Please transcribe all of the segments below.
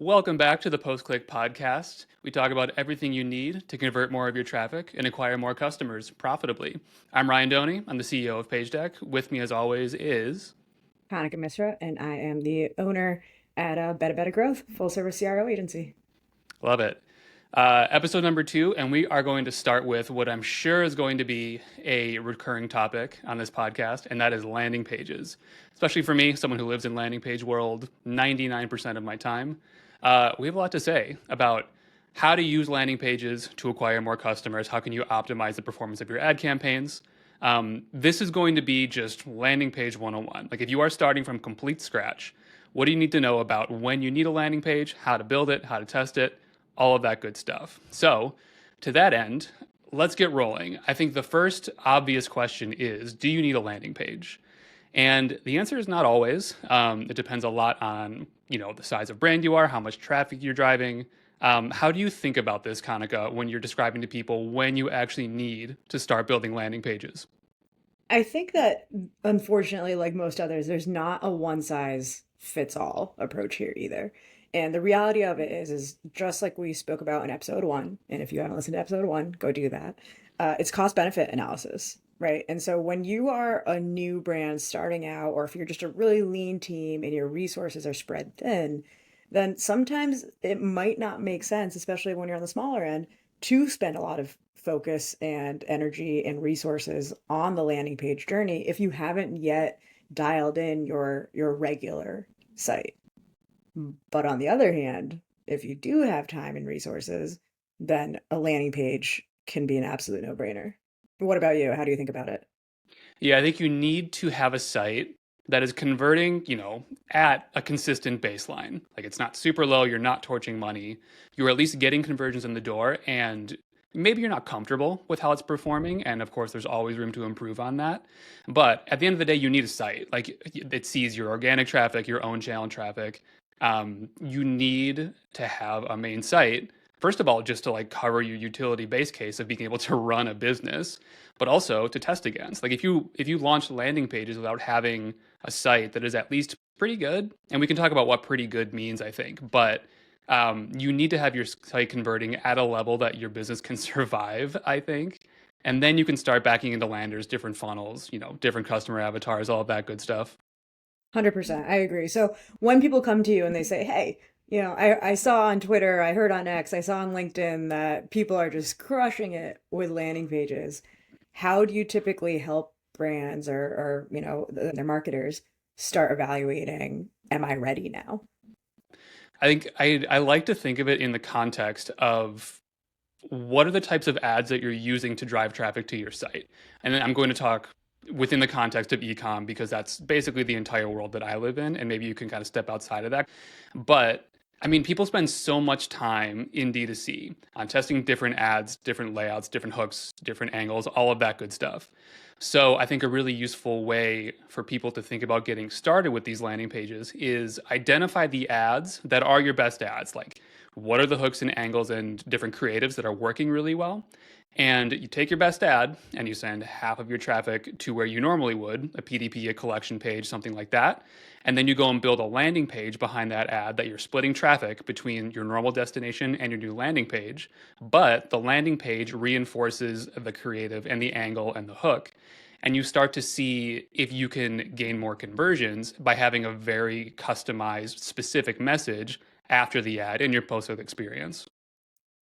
Welcome back to the Post Click Podcast. We talk about everything you need to convert more of your traffic and acquire more customers profitably. I'm Ryan Doney. I'm the CEO of PageDeck. With me, as always, is Kanika Misra, and I am the owner at Better Growth, full service CRO agency. Love it. Episode number 2, and we are going to start with what I'm sure is going to be a recurring topic on this podcast, and that is landing pages. Especially for me, someone who lives in landing page world 99% of my time. We have a lot to say about how to use landing pages to acquire more customers. How can you optimize the performance of your ad campaigns? This is going to be just landing page 101. Like if you are starting from complete scratch, what do you need to know about when you need a landing page, how to build it, how to test it, all of that good stuff. So, to that end, let's get rolling. I think the first obvious question is, do you need a landing page? And the answer is not always. It depends a lot on, the size of brand you are, how much traffic you're driving. How do you think about this, Kanika, when you're describing to people when you actually need to start building landing pages? I think that unfortunately, like most others, there's not a one size fits all approach here either. And the reality of it is just like we spoke about in episode one. And if you haven't listened to episode one, go do that. It's cost benefit analysis, right? And so when you are a new brand starting out, or if you're just a really lean team and your resources are spread thin, then sometimes it might not make sense, especially when you're on the smaller end, to spend a lot of focus and energy and resources on the landing page journey if you haven't yet dialed in your regular site. But on the other hand, if you do have time and resources, then a landing page can be an absolute no-brainer. What about you? How do you think about it? Yeah, I think you need to have a site that is converting, at a consistent baseline. Like it's not super low, you're not torching money. You're at least getting conversions in the door, and maybe you're not comfortable with how it's performing, and of course there's always room to improve on that. But at the end of the day, you need a site. Like it sees your organic traffic, your own channel traffic. You need to have a main site. First of all, just to like cover your utility base case of being able to run a business, but also to test against. Like if you launch landing pages without having a site that is at least pretty good, and we can talk about what pretty good means, I think, but you need to have your site converting at a level that your business can survive, I think. And then you can start backing into landers, different funnels, different customer avatars, all of that good stuff. 100%. I agree. So when people come to you and they say, hey, I saw on Twitter, I heard on X, I saw on LinkedIn that people are just crushing it with landing pages. How do you typically help brands or their marketers start evaluating, am I ready now? I think I like to think of it in the context of what are the types of ads that you're using to drive traffic to your site? And then I'm going to talk within the context of ecom because that's basically the entire world that I live in. And maybe you can kind of step outside of that. But I mean, people spend so much time in D2C on testing different ads, different layouts, different hooks, different angles, all of that good stuff. So I think a really useful way for people to think about getting started with these landing pages is identify the ads that are your best ads. Like what are the hooks and angles and different creatives that are working really well? And you take your best ad and you send half of your traffic to where you normally would, a PDP, a collection page, something like that. And then you go and build a landing page behind that ad that you're splitting traffic between your normal destination and your new landing page. But the landing page reinforces the creative and the angle and the hook. And you start to see if you can gain more conversions by having a very customized, specific message after the ad in your post-click experience.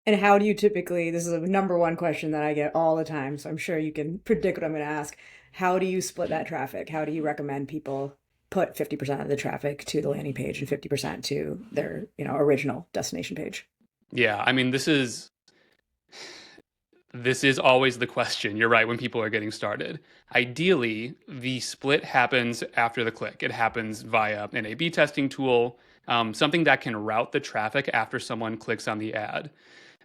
And how do you typically, this is a number one question that I get all the time, so I'm sure you can predict what I'm going to ask. How do you split that traffic? How do you recommend people put 50% of the traffic to the landing page and 50% to their, original destination page? Yeah, I mean, this is always the question. You're right when people are getting started. Ideally, the split happens after the click. It happens via an A/B testing tool, something that can route the traffic after someone clicks on the ad.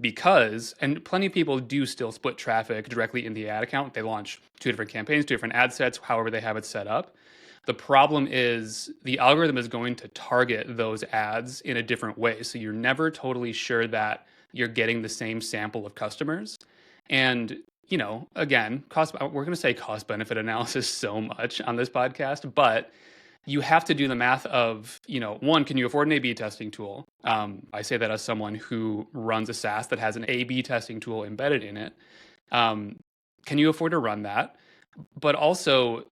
Because, and plenty of people do still split traffic directly in the ad account. They launch two different campaigns, two different ad sets, however they have it set up. The problem is the algorithm is going to target those ads in a different way. So you're never totally sure that you're getting the same sample of customers. And, again, we're going to say cost benefit analysis so much on this podcast, but you have to do the math of, one, can you afford an A/B testing tool? I say that as someone who runs a SaaS that has an A/B testing tool embedded in it. Um, can you afford to run that? But also,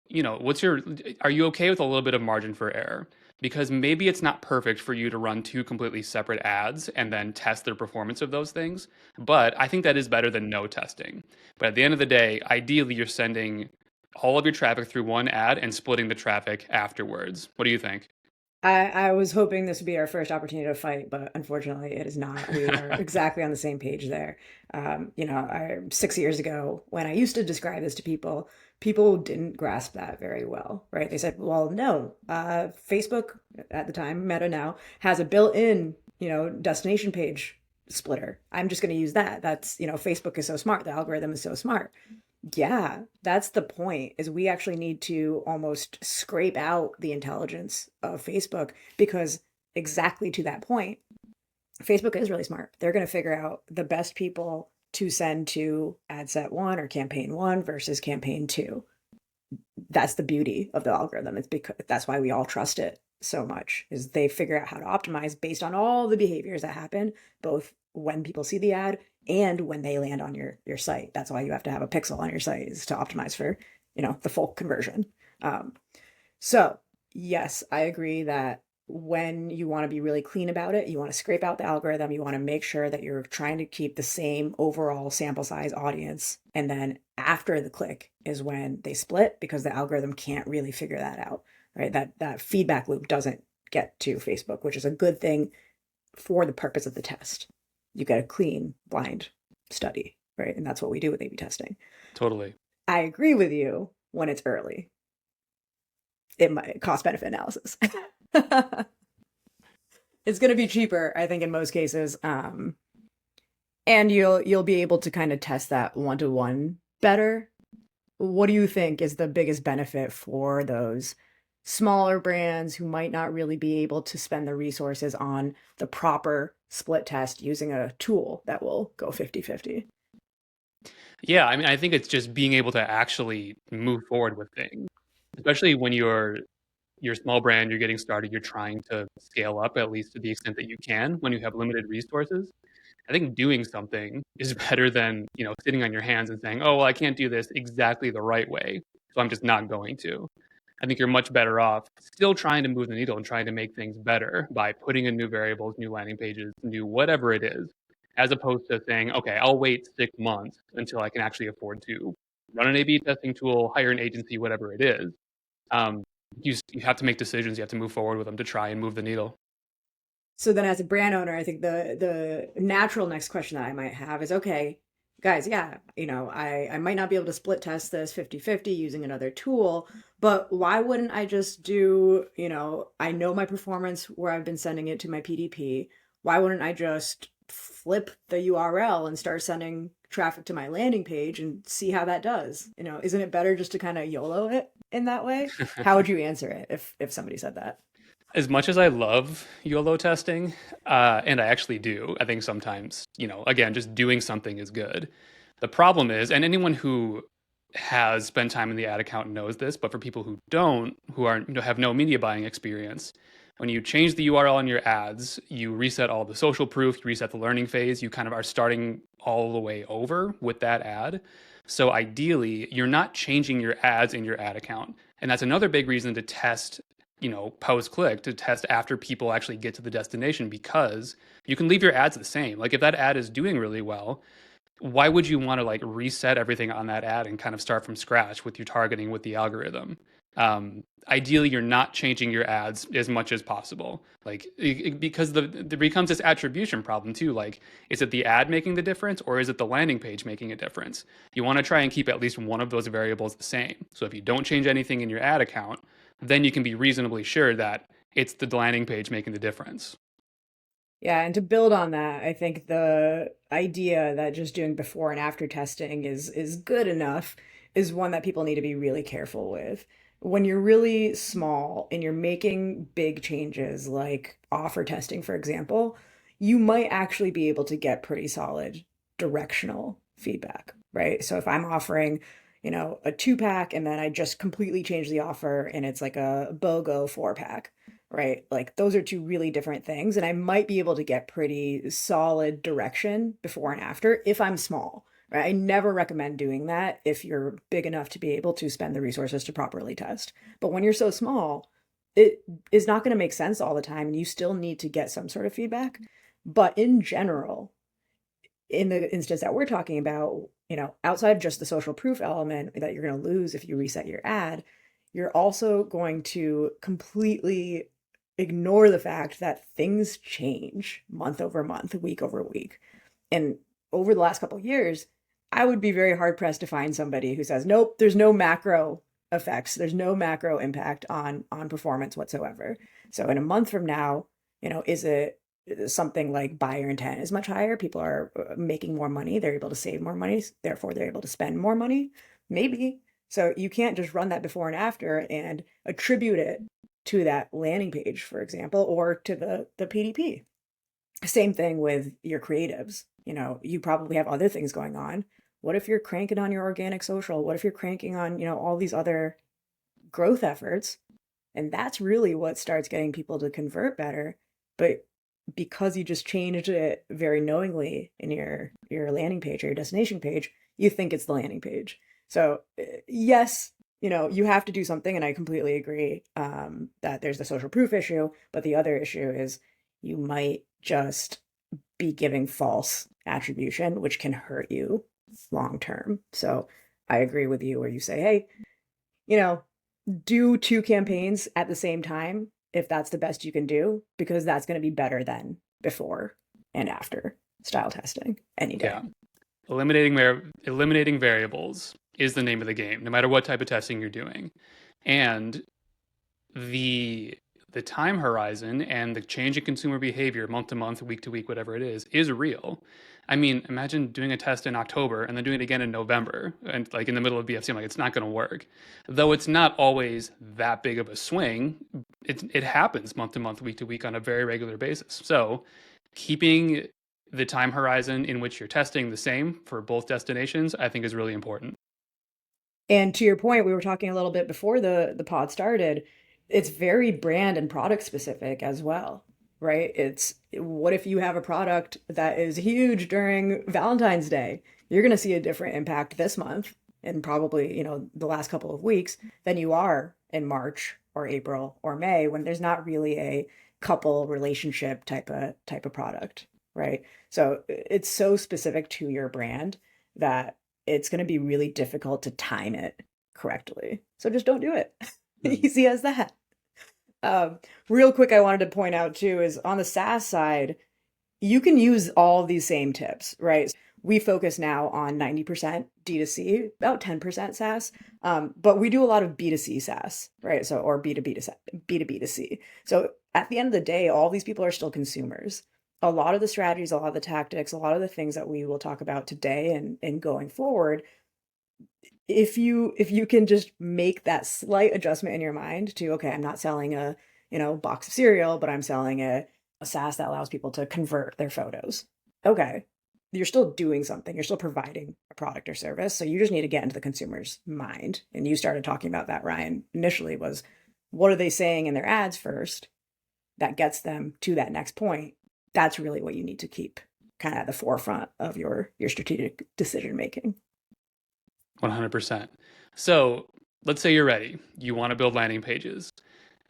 are you okay with a little bit of margin for error? Because maybe it's not perfect for you to run two completely separate ads and then test the performance of those things. But I think that is better than no testing. But at the end of the day, ideally, you're sending all of your traffic through one ad and splitting the traffic afterwards. What do you think? I was hoping this would be our first opportunity to fight, but unfortunately it is not. We are exactly on the same page there. 6 years ago, when I used to describe this to people, people didn't grasp that very well, right? They said, well, no, Facebook at the time, Meta now, has a built-in, destination page splitter. I'm just going to use that. That's, Facebook is so smart. The algorithm is so smart. Yeah, that's the point, is we actually need to almost scrape out the intelligence of Facebook because exactly to that point, Facebook is really smart. They're going to figure out the best people to send to ad set one or campaign one versus campaign two. That's the beauty of the algorithm. It's because that's why we all trust it so much, is they figure out how to optimize based on all the behaviors that happen, both when people see the ad and when they land on your site. That's why you have to have a pixel on your site, is to optimize for, the full conversion. Um, so yes, I agree that when you want to be really clean about it, you want to scrape out the algorithm, you want to make sure that you're trying to keep the same overall sample size audience. And then after the click is when they split, because the algorithm can't really figure that out, right? That feedback loop doesn't get to Facebook, which is a good thing for the purpose of the test. You get a clean, blind study, right? And that's what we do with A/B testing. Totally. I agree with you when it's early. It might cost benefit analysis. It's going to be cheaper, I think, in most cases. And you'll be able to kind of test that one-to-one better. What do you think is the biggest benefit for those smaller brands who might not really be able to spend the resources on the proper split test using a tool that will go 50-50? Yeah, I mean, I think it's just being able to actually move forward with things, especially when you're a small brand, you're getting started, you're trying to scale up at least to the extent that you can when you have limited resources. I think doing something is better than, sitting on your hands and saying, "Oh, well, I can't do this exactly the right way, so I'm just not going to." I think you're much better off still trying to move the needle and trying to make things better by putting in new variables, new landing pages, new whatever it is, as opposed to saying, "Okay, I'll wait 6 months until I can actually afford to run an A/B testing tool, hire an agency, whatever it is." Um, you have to make decisions. You have to move forward with them to try and move the needle. So then as a brand owner, I think the natural next question that I might have is, okay, guys, yeah, I might not be able to split test this 50-50 using another tool, but why wouldn't I just do, I know my performance where I've been sending it to my PDP. Why wouldn't I just flip the URL and start sending traffic to my landing page and see how that does? Isn't it better just to kind of YOLO it in that way? How would you answer it if somebody said that? As much as I love YOLO testing, and I actually do, I think sometimes, again, just doing something is good. The problem is, and anyone who has spent time in the ad account knows this, but for people who don't, who aren't, have no media buying experience, when you change the URL on your ads, you reset all the social proof, you reset the learning phase, you kind of are starting all the way over with that ad. So ideally, you're not changing your ads in your ad account. And that's another big reason to test, post click, to test after people actually get to the destination, because you can leave your ads the same. Like if that ad is doing really well, why would you want to like reset everything on that ad and kind of start from scratch with your targeting with the algorithm? Ideally, you're not changing your ads as much as possible, like because there becomes this attribution problem too. Like, is it the ad making the difference, or is it the landing page making a difference? You want to try and keep at least one of those variables the same. So if you don't change anything in your ad account, then you can be reasonably sure that it's the landing page making the difference. Yeah, and to build on that, I think the idea that just doing before and after testing is good enough is one that people need to be really careful with. When you're really small and you're making big changes like offer testing, for example, you might actually be able to get pretty solid directional feedback, right? So if I'm offering, a 2-pack and then I just completely change the offer and it's like a BOGO 4-pack, right? Like those are two really different things. And I might be able to get pretty solid direction before and after if I'm small, right? I never recommend doing that if you're big enough to be able to spend the resources to properly test. But when you're so small, it is not going to make sense all the time and you still need to get some sort of feedback. But in general, in the instance that we're talking about, outside of just the social proof element that you're going to lose if you reset your ad, you're also going to completely ignore the fact that things change month over month, week over week. And over the last couple of years, I would be very hard pressed to find somebody who says, nope, there's no macro effects, there's no macro impact on performance whatsoever. So in a month from now, is it something like buyer intent is much higher? People are making more money, they're able to save more money, therefore they're able to spend more money. Maybe. So you can't just run that before and after and attribute it to that landing page, for example, or to the PDP. Same thing with your creatives. You probably have other things going on. What if you're cranking on your organic social? What if you're cranking on, all these other growth efforts? And that's really what starts getting people to convert better. But because you just changed it very knowingly in your landing page or your destination page, you think it's the landing page. So yes, you have to do something, and I completely agree that there's the social proof issue, but the other issue is you might just be giving false attribution, which can hurt you long term. So I agree with you where you say, hey, you know, do 2 campaigns at the same time if that's the best you can do, because that's going to be better than before and after style testing any day. Yeah. Eliminating variables is the name of the game, no matter what type of testing you're doing. And the time horizon and the change in consumer behavior month to month, week to week, whatever it is real. I mean, imagine doing a test in October and then doing it again in November and like in the middle of BFC. I'm like, it's not going to work. Though it's not always that big of a swing, it happens month to month, week to week on a very regular basis. So keeping the time horizon in which you're testing the same for both destinations, I think is really important. And to your point, we were talking a little bit before the pod started. It's very brand and product specific as well, right? It's what if you have a product that is huge during Valentine's Day? You're going to see a different impact this month and probably, the last couple of weeks than you are in March or April or May when there's not really a couple relationship type of product, right? So it's so specific to your brand that it's going to be really difficult to time it correctly. So just don't do it. Hmm. Easy as that. Um, Real quick, I wanted to point out too is on the SaaS side, you can use all these same tips, right? We focus now on 90% D2C, about 10% SaaS, but we do a lot of B2C SaaS, right? So, or B2B to B2B to C. So at the end of the day, all these people are still consumers. A lot of the strategies, a lot of the tactics, a lot of the things that we will talk about today and going forward, if you can just make that slight adjustment in your mind to, okay, I'm not selling a box of cereal, but I'm selling a SaaS that allows people to convert their photos. Okay, you're still doing something. You're still providing a product or service. So you just need to get into the consumer's mind. And you started talking about that, Ryan, initially was what are they saying in their ads first that gets them to that next point? That's really what you need to keep kind of at the forefront of your strategic decision making. 100%. So let's say you're ready. You want to build landing pages.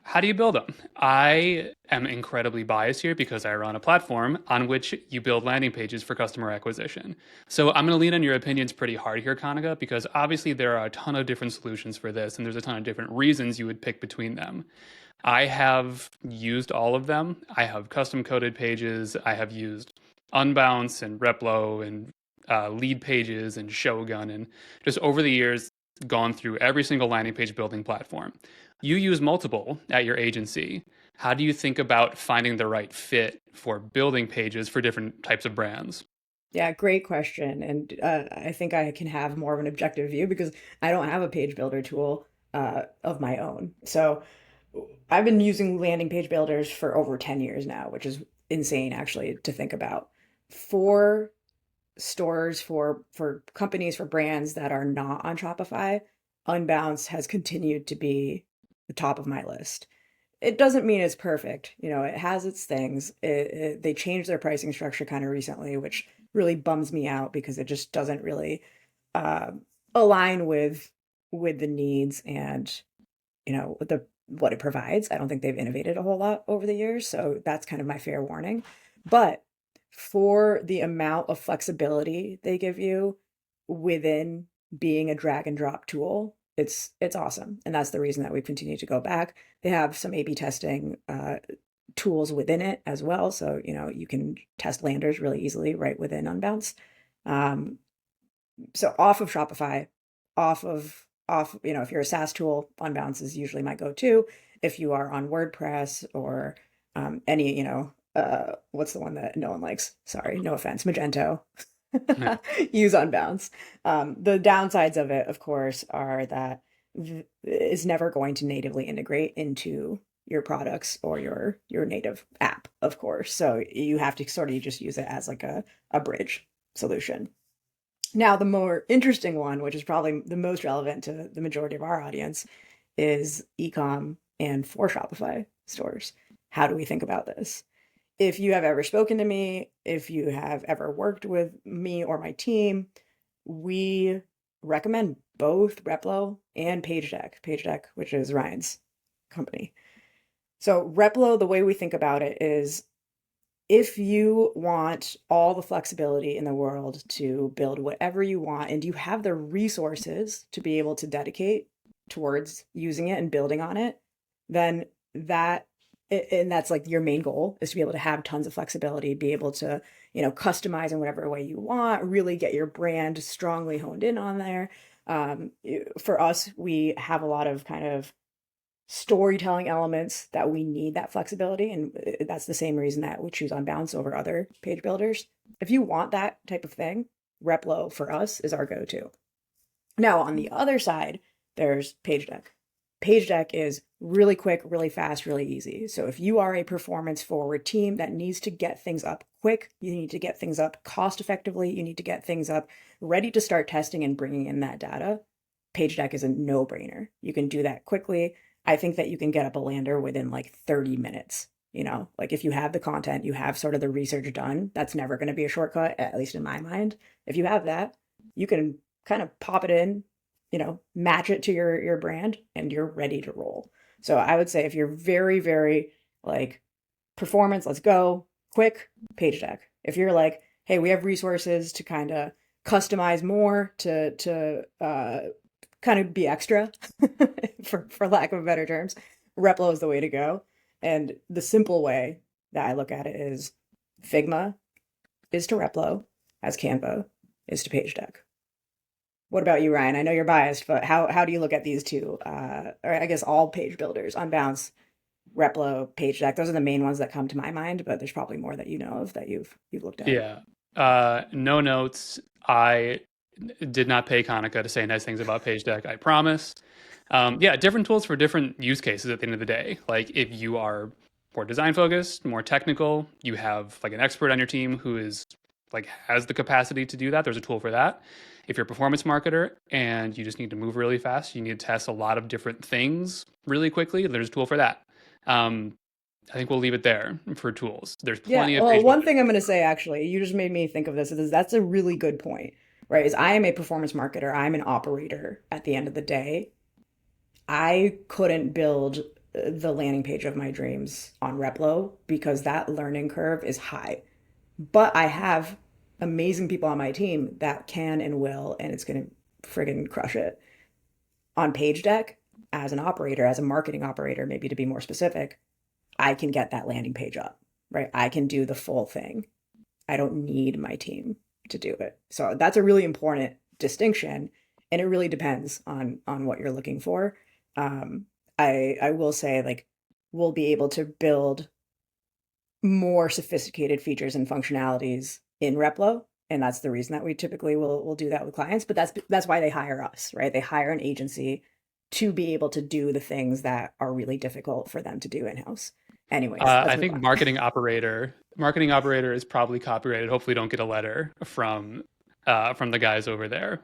How do you build them? I am incredibly biased here because I run a platform on which you build landing pages for customer acquisition. So I'm going to lean on your opinions pretty hard here, Kanika, because obviously there are a ton of different solutions for this, and there's a ton of different reasons you would pick between them. I have used all of them. I have custom coded pages. I have used Unbounce and Replo and lead pages and Shogun, and just over the years gone through every single landing page building platform. You use multiple at your agency. How do you think about finding the right fit for building pages for different types of brands? Yeah, great question. And I think I can have more of an objective view because I don't have a page builder tool of my own. So I've been using landing page builders for over 10 years now, which is insane actually to think about. For stores for companies, for brands that are not on Shopify, Unbounce has continued to be the top of my list. It doesn't mean it's perfect. You know, it has its things. They changed their pricing structure kind of recently, which really bums me out because it just doesn't really uh, align with the needs and the what it provides. I don't think they've innovated a whole lot over the years, so that's kind of my fair warning. But for the amount of flexibility they give you within being a drag and drop tool, it's awesome, and that's the reason that we continue to go back. They have some A/B testing tools within it as well, so you can test landers really easily right within Unbounce. Um, so off of Shopify, if you're a SaaS tool, Unbounce is usually my go-to. If you are on WordPress or any, what's the one that no one likes? Sorry, no offense, Magento. Use Unbounce. The downsides of it, of course, are that is never going to natively integrate into your products or your native app, of course. So you have to sort of just use it as like a bridge solution. Now, the more interesting one, which is probably the most relevant to the majority of our audience, is ecom and for Shopify stores. How do we think about this? If you have ever spoken to me, if you have ever worked with me or my team, we recommend both Replo and PageDeck. PageDeck, which is Ryan's company. So Replo, the way we think about it is if you want all the flexibility in the world to build whatever you want and you have the resources to be able to dedicate towards using it and building on it, then that's like your main goal is to be able to have tons of flexibility, be able to, customize in whatever way you want, really get your brand strongly honed in on there. For us, we have a lot of kind of storytelling elements that we need that flexibility. And that's the same reason that we choose Unbounce over other page builders. If you want that type of thing, Replo for us is our go-to. Now, on the other side, there's PageDeck. PageDeck is really quick, really fast, really easy. So if you are a performance forward team that needs to get things up quick, you need to get things up cost effectively, you need to get things up ready to start testing and bringing in that data, PageDeck is a no-brainer. You can do that quickly. I think that you can get up a lander within like 30 minutes. Like if you have the content, you have sort of the research done, that's never going to be a shortcut, at least in my mind. If you have that, you can kind of pop it in, match it to your brand and you're ready to roll. So I would say if you're very, very like performance, let's go quick, PageDeck. If you're like, hey, we have resources to kind of customize more to kind of be extra for lack of better terms, Replo is the way to go. And the simple way that I look at it is Figma is to Replo as Canva is to PageDeck. What about you, Ryan? I know you're biased, but how do you look at these two? Or I guess all page builders, Unbounce, Replo, PageDeck. Those are the main ones that come to my mind, but there's probably more that you know of that you've looked at. Yeah. No notes. I did not pay Kanika to say nice things about PageDeck, I promise. Yeah, different tools for different use cases at the end of the day. Like if you are more design focused, more technical, you have like an expert on your team who is like has the capacity to do that. There's a tool for that. If you're a performance marketer and you just need to move really fast, you need to test a lot of different things really quickly, there's a tool for that. I think we'll leave it there for tools. There's Yeah, plenty of well, page one builders. thing I'm going to say actually, you just made me think of this, is that's a really good point, right? Is I am a performance marketer, I'm an operator at the end of the day. I couldn't build the landing page of my dreams on Replo because that learning curve is high. But I have amazing people on my team that can and will, and it's going to friggin' crush it. On PageDeck, as an operator, as a marketing operator, maybe to be more specific, I can get that landing page up, right? I can do the full thing. I don't need my team to do it. So that's a really important distinction, and it really depends on what you're looking for. Um, I will say like we'll be able to build more sophisticated features and functionalities in Replo, and that's the reason that we typically will do that with clients. But that's why they hire us, right? They hire an agency to be able to do the things that are really difficult for them to do in house. Anyways, let's I move think on. marketing operator is probably copyrighted. Hopefully, don't get a letter from from the guys over there.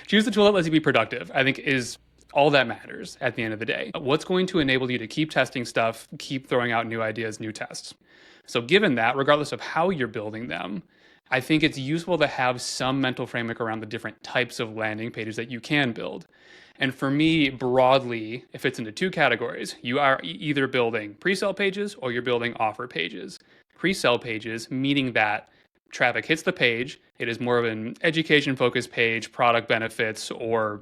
Choose the tool that lets you be productive, I think is all that matters at the end of the day. What's going to enable you to keep testing stuff, keep throwing out new ideas, new tests? So, given that, regardless of how you're building them, I think it's useful to have some mental framework around the different types of landing pages that you can build. And for me, broadly, it fits into two categories. You are either building pre-sale pages or you're building offer pages. Pre-sale pages, meaning that traffic hits the page, it is more of an education focused page, product benefits, or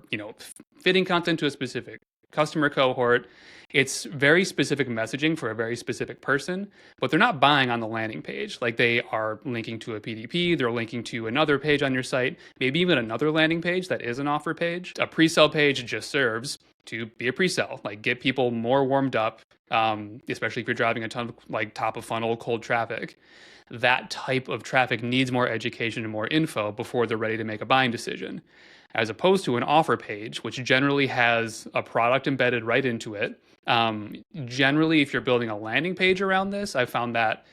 fitting content to a specific customer cohort. It's very specific messaging for a very specific person, but they're not buying on the landing page. Like they are linking to a PDP, they're linking to another page on your site, maybe even another landing page that is an offer page. A pre-sale page just serves to be a pre-sale, like get people more warmed up, especially if you're driving a ton of like top of funnel cold traffic. That type of traffic needs more education and more info before they're ready to make a buying decision, as opposed to an offer page, which generally has a product embedded right into it. Generally, if you're building a landing page around this, I found that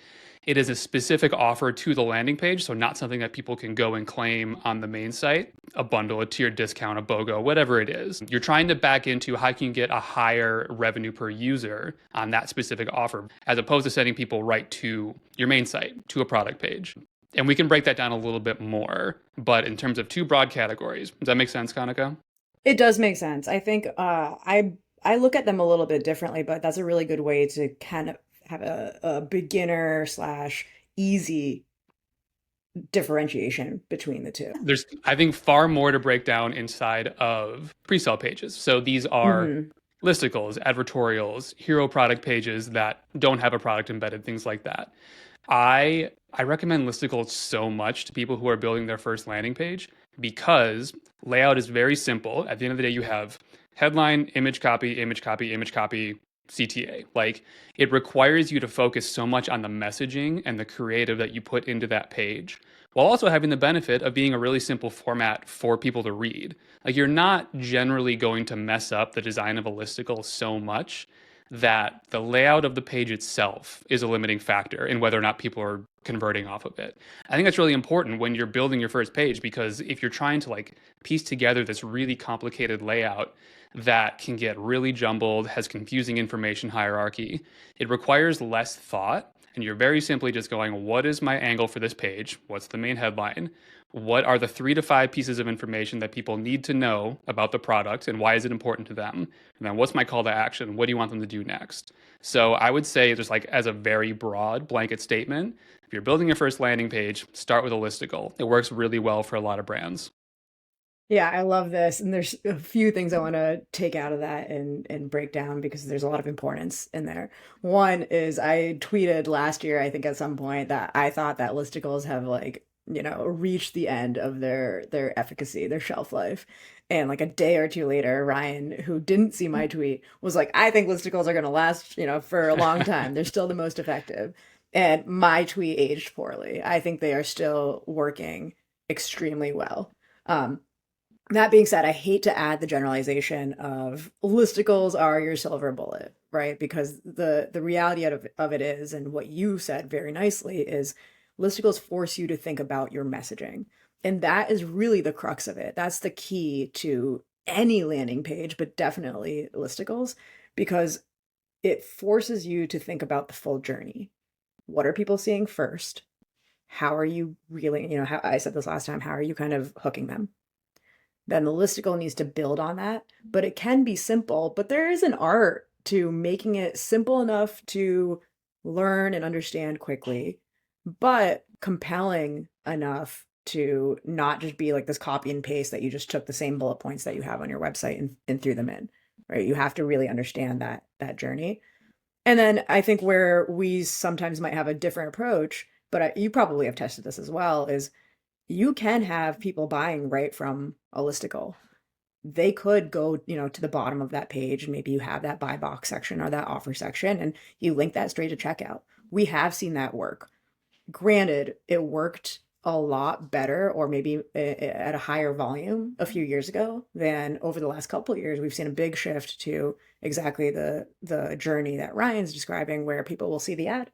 it is a specific offer to the landing page, so not something that people can go and claim on the main site, a bundle, a tiered discount, a BOGO, whatever it is. You're trying to back into how can you get a higher revenue per user on that specific offer, as opposed to sending people right to your main site, to a product page. And we can break that down a little bit more, but in terms of two broad categories, does that make sense, Kanika? It does make sense. I think I look at them a little bit differently, but that's a really good way to kind of have a beginner slash easy differentiation between the two. There's, I think, far more to break down inside of pre-sale pages. So these are Hmm. listicles, advertorials, hero product pages that don't have a product embedded, things like that. I recommend listicles so much to people who are building their first landing page because layout is very simple. At the end of the day, you have headline, image copy, image copy, image copy, CTA. Like it requires you to focus so much on the messaging and the creative that you put into that page, while also having the benefit of being a really simple format for people to read. Like you're not generally going to mess up the design of a listicle so much that the layout of the page itself is a limiting factor in whether or not people are converting off of it. I think that's really important when you're building your first page, because if you're trying to like piece together this really complicated layout that can get really jumbled, has confusing information hierarchy, it requires less thought. And you're very simply just going, what is my angle for this page? What's the main headline? What are the 3 to 5 pieces of information that people need to know about the product and why is it important to them? And then what's my call to action? What do you want them to do next? So I would say just like as a very broad blanket statement, if you're building your first landing page, start with a listicle. It works really well for a lot of brands. Yeah, I love this. And there's a few things I want to take out of that and break down because there's a lot of importance in there. One is I tweeted last year, I think at some point, that I thought that listicles have like, reached the end of their efficacy, their shelf life. And like a day or two later, Ryan, who didn't see my tweet, was like, I think listicles are gonna last, for a long time. They're still the most effective. And my tweet aged poorly. I think they are still working extremely well. Um, that being said, I hate to add the generalization of listicles are your silver bullet, right? Because the reality of it is, and what you said very nicely is, listicles force you to think about your messaging. And that is really the crux of it. That's the key to any landing page, but definitely listicles, because it forces you to think about the full journey. What are people seeing first? How are you really, how I said this last time, how are you kind of hooking them? Then the listicle needs to build on that. But it can be simple, but there is an art to making it simple enough to learn and understand quickly, but compelling enough to not just be like this copy and paste that you just took the same bullet points that you have on your website and threw them in, right? You have to really understand that journey. And then I think where we sometimes might have a different approach, but you probably have tested this as well, is you can have people buying right from a listicle. They could go, to the bottom of that page and maybe you have that buy box section or that offer section and you link that straight to checkout. We have seen that work. Granted, it worked a lot better or maybe at a higher volume a few years ago than over the last couple of years. We've seen a big shift to exactly the journey that Ryan's describing, where people will see the ad,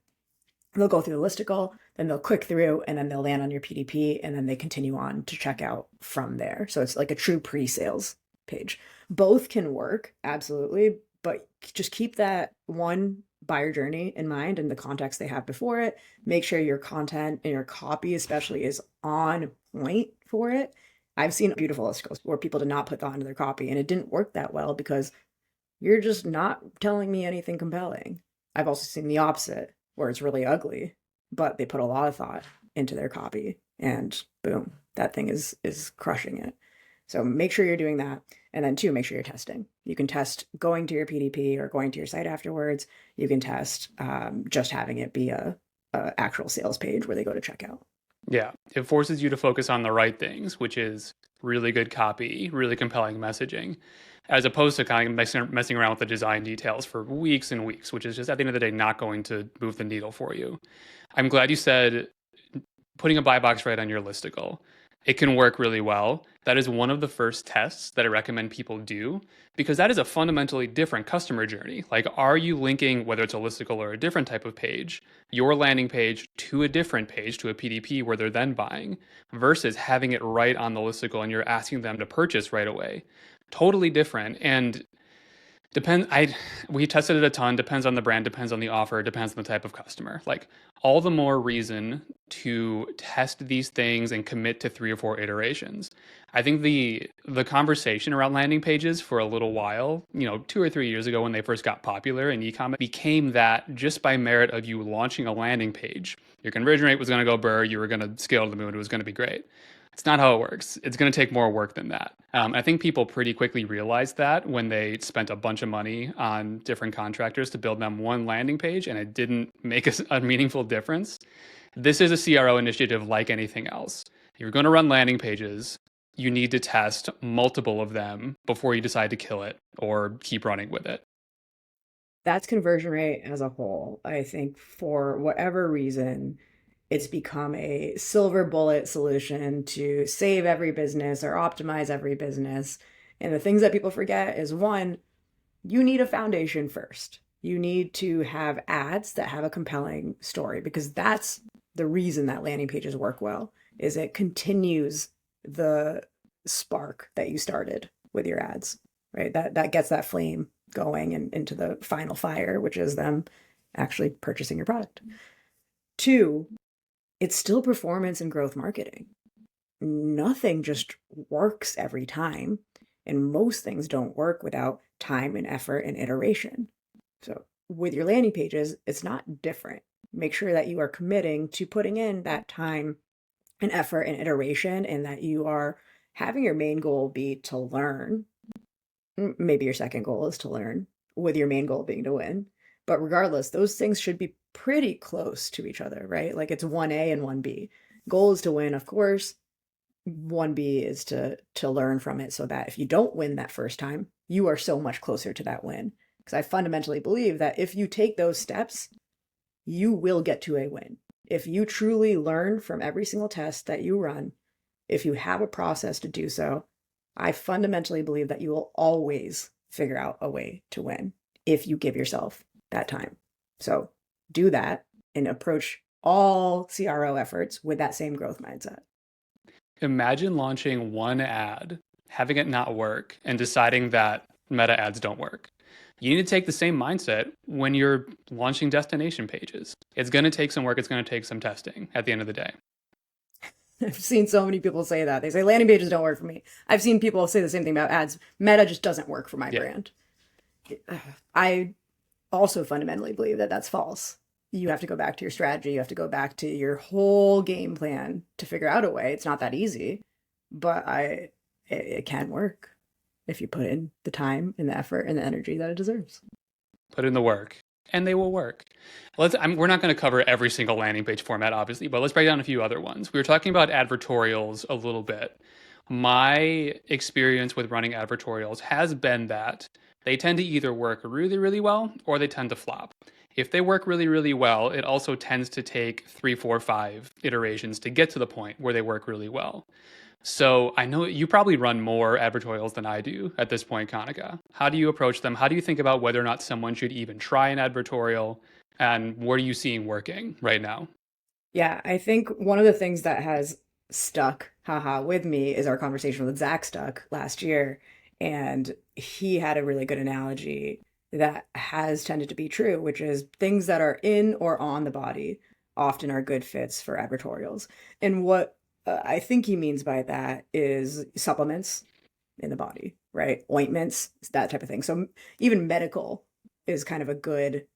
they'll go through the listicle, then they'll click through and then they'll land on your PDP and then they continue on to checkout from there. So it's like a true pre-sales page. Both can work, absolutely, but just keep that one buyer journey in mind and the context they have before it. Make sure your content and your copy especially is on point for it. I've seen beautiful listicles where people did not put thought into their copy and it didn't work that well because you're just not telling me anything compelling. I've also seen the opposite where it's really ugly, but they put a lot of thought into their copy and boom, that thing is crushing it. So make sure you're doing that. And then two, make sure you're testing. You can test going to your PDP or going to your site afterwards. You can test just having it be a actual sales page where they go to checkout. Yeah, it forces you to focus on the right things, which is really good copy, really compelling messaging, as opposed to kind of messing around with the design details for weeks and weeks, which is just at the end of the day not going to move the needle for you. I'm glad you said putting a buy box right on your listicle. It can work really well. That is one of the first tests that I recommend people do because that is a fundamentally different customer journey. Like, are you linking, whether it's a listicle or a different type of page, your landing page to a different page, to a PDP where they're then buying, versus having it right on the listicle and you're asking them to purchase right away? Totally different. And we tested it a ton, depends on the brand, depends on the offer, depends on the type of customer. Like, all the more reason to test these things and commit to 3 or 4 iterations. I think the conversation around landing pages for a little while, 2 or 3 years ago when they first got popular in e-commerce, became that just by merit of you launching a landing page, your conversion rate was going to go burr, you were going to scale to the moon, it was going to be great. It's not how it works. It's going to take more work than that. I think people pretty quickly realized that when they spent a bunch of money on different contractors to build them one landing page and it didn't make a meaningful difference. This is a CRO initiative like anything else. If you're going to run landing pages, you need to test multiple of them before you decide to kill it or keep running with it. That's conversion rate as a whole. I think for whatever reason, it's become a silver bullet solution to save every business or optimize every business. And the things that people forget is one, you need a foundation first. You need to have ads that have a compelling story because that's the reason that landing pages work well is it continues the spark that you started with your ads, right? That gets that flame going and into the final fire, which is them actually purchasing your product. Two, it's still performance and growth marketing. Nothing just works every time. And most things don't work without time and effort and iteration. So with your landing pages, it's not different. Make sure that you are committing to putting in that time and effort and iteration and that you are having your main goal be to learn. Maybe your second goal is to learn, with your main goal being to win. But regardless, those things should be pretty close to each other, right? Like it's 1A and 1B. Goal is to win, of course. 1B is to learn from it so that if you don't win that first time, you are so much closer to that win. Because I fundamentally believe that if you take those steps, you will get to a win. If you truly learn from every single test that you run, if you have a process to do so, I fundamentally believe that you will always figure out a way to win if you give yourself that time. So do that and approach all CRO efforts with that same growth mindset. Imagine launching one ad, having it not work, and deciding that meta ads don't work. You need to take the same mindset when you're launching destination pages. It's going to take some work. It's going to take some testing at the end of the day. I've seen so many people say that. They say landing pages don't work for me. I've seen people say the same thing about ads. Meta just doesn't work for my brand. I also fundamentally believe that that's false. You have to go back to your strategy. You have to go back to your whole game plan to figure out a way. It's not that easy, but it can work if you put in the time and the effort and the energy that it deserves. Put in the work, and they will work. We're not going to cover every single landing page format, obviously, but let's break down a few other ones. We were talking about advertorials a little bit. My experience with running advertorials has been that they tend to either work really, really well or they tend to flop. If they work really, really well, it also tends to take 3, 4, 5 iterations to get to the point where they work really well. So I know you probably run more advertorials than I do at this point, Kanika. How do you approach them? How do you think about whether or not someone should even try an advertorial? And what are you seeing working right now? Yeah, I think one of the things that has stuck, haha, with me is our conversation with Zach Stuck last year. And he had a really good analogy that has tended to be true, which is things that are in or on the body often are good fits for advertorials. And what I think he means by that is supplements in the body, right? Ointments, that type of thing. So even medical is kind of a good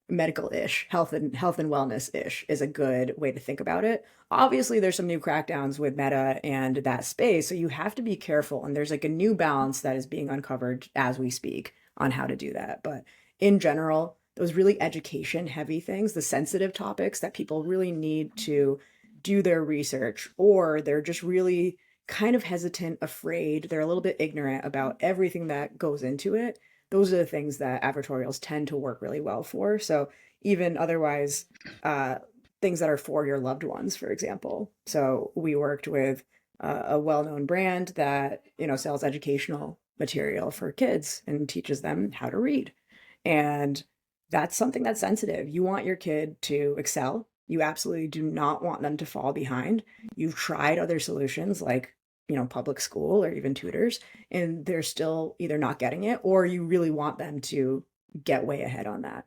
medical-ish, health and wellness-ish is a good way to think about it. Obviously, there's some new crackdowns with Meta and that space, so you have to be careful. And there's like a new balance that is being uncovered as we speak on how to do that. But in general, those really education-heavy things, the sensitive topics that people really need to do their research, or they're just really kind of hesitant, afraid, they're a little bit ignorant about everything that goes into it. Those are the things that advertorials tend to work really well for. So even otherwise, uh, things that are for your loved ones, for example. So we worked with a well-known brand that sells educational material for kids and teaches them how to read, and that's something that's sensitive. You want your kid to excel. You absolutely do not want them to fall behind. You've tried other solutions like public school or even tutors, and they're still either not getting it or you really want them to get way ahead on that.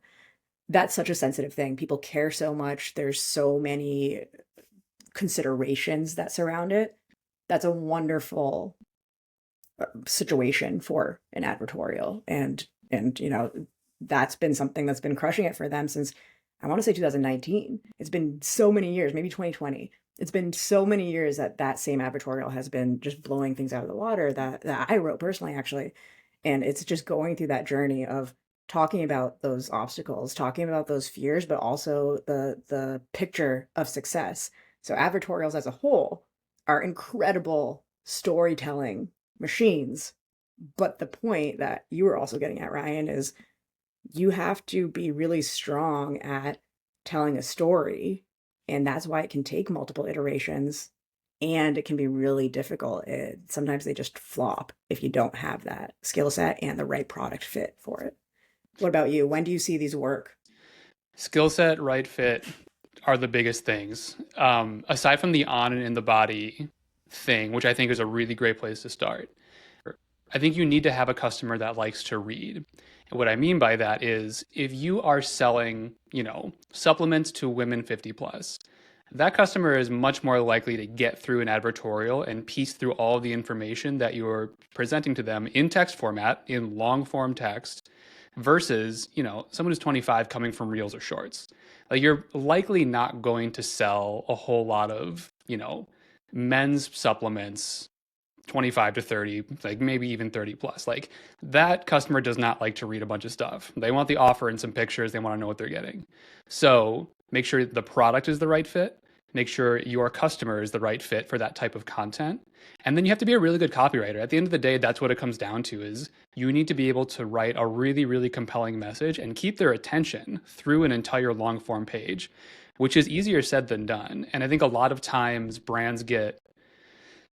That's such a sensitive thing. People care so much. There's so many considerations that surround it. That's a wonderful situation for an advertorial, and that's been something that's been crushing it for them since I want to say 2019. It's been so many years, maybe 2020. It's been so many years that that same advertorial has been just blowing things out of the water that I wrote personally, actually. And it's just going through that journey of talking about those obstacles, talking about those fears, but also the picture of success. So advertorials as a whole are incredible storytelling machines. But the point that you were also getting at, Ryan, is you have to be really strong at telling a story. And that's why it can take multiple iterations and it can be really difficult. Sometimes they just flop if you don't have that skill set and the right product fit for it. What about you? When do you see these work? Skill set, right fit are the biggest things. Aside from the on and in the body thing, which I think is a really great place to start, I think you need to have a customer that likes to read. And what I mean by that is if you are selling, supplements to women 50 plus, that customer is much more likely to get through an advertorial and piece through all the information that you're presenting to them in text format, in long form text, versus, someone who's 25 coming from reels or shorts. Like you're likely not going to sell a whole lot of, men's supplements 25 to 30, like maybe even 30 plus. Like that customer does not like to read a bunch of stuff. They want the offer and some pictures. They want to know what they're getting. So make sure the product is the right fit. Make sure your customer is the right fit for that type of content. And then you have to be a really good copywriter. At the end of the day, that's what it comes down to is you need to be able to write a really, really compelling message and keep their attention through an entire long form page, which is easier said than done. And I think a lot of times brands get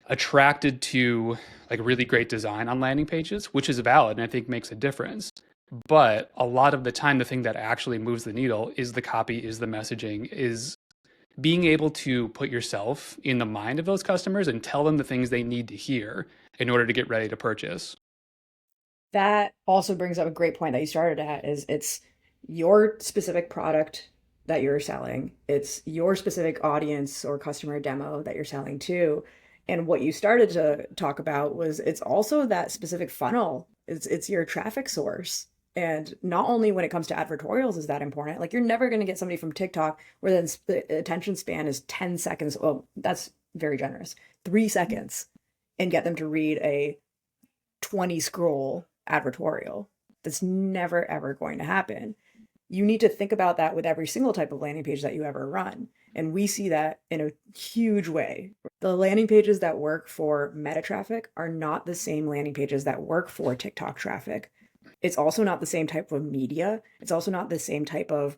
attracted to like really great design on landing pages, which is valid and I think makes a difference. But a lot of the time, the thing that actually moves the needle is the copy, is the messaging, is being able to put yourself in the mind of those customers and tell them the things they need to hear in order to get ready to purchase. That also brings up a great point that you started at is it's your specific product that you're selling. It's your specific audience or customer demo that you're selling to. And what you started to talk about was it's also that specific funnel. It's your traffic source. And not only when it comes to advertorials is that important. Like you're never going to get somebody from TikTok where then the attention span is 10 seconds. Well, that's very generous. 3 seconds and get them to read a 20 scroll advertorial. That's never, ever going to happen. You need to think about that with every single type of landing page that you ever run. And we see that in a huge way. The landing pages that work for meta traffic are not the same landing pages that work for TikTok traffic. It's also not the same type of media. It's also not the same type of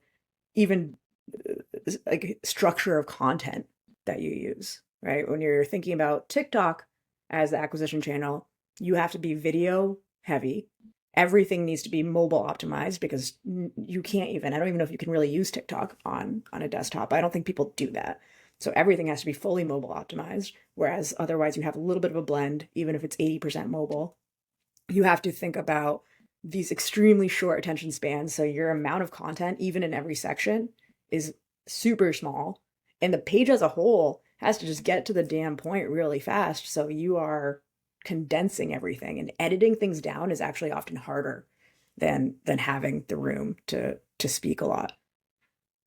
even like structure of content that you use, right? When you're thinking about TikTok as the acquisition channel, you have to be video heavy Everything needs to be mobile optimized because you can't even, I don't even know if you can really use TikTok on a desktop. I don't think people do that. So everything has to be fully mobile optimized, whereas otherwise you have a little bit of a blend, even if it's 80% mobile. You have to think about these extremely short attention spans. So your amount of content, even in every section, is super small. And the page as a whole has to just get to the damn point really fast. So you are condensing everything, and editing things down is actually often harder than having the room to speak a lot.